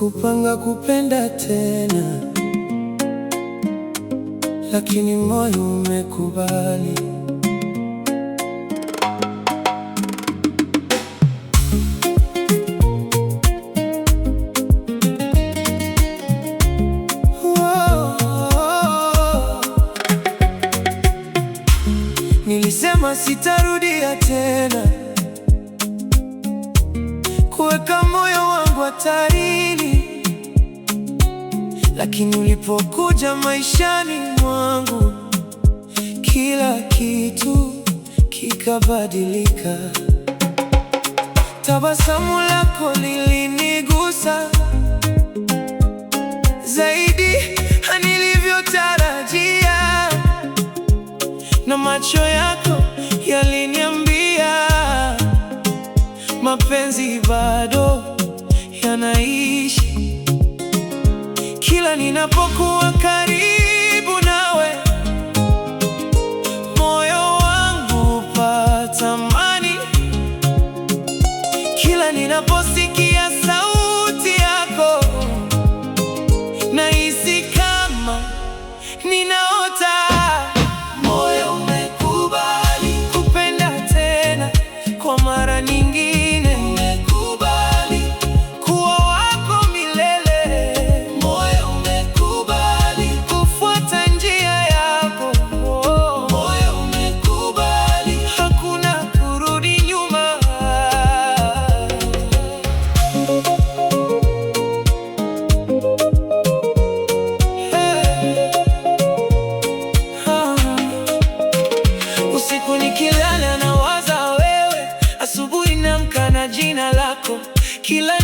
Sikupanga kupenda tena, lakini moyo umekubali. Nilisema sitarudia tena, kuweka moyo wangu hatarini, lakini ulipokuja maishani mwangu, kila kitu kikabadilika. Tabasamu lako lilinigusa zaidi nilivyotarajia, na macho yako yaliniambia mapenzi bado yanaishi. Kila ninapokuwa karibu nawe, moyo wangu hupata amani. Kila ninaposikia sauti yako, nahisi kama ninaota. Moyo umekubali kupenda tena kwa mara nyingine. Umekubali kuwa wako milele. Moyo umekubali kufuata njia yako. Moyo umekubali, hakuna kurudi nyuma. Usiku nikilala nawaza wewe, asubuhi naamka na jina lako. Kila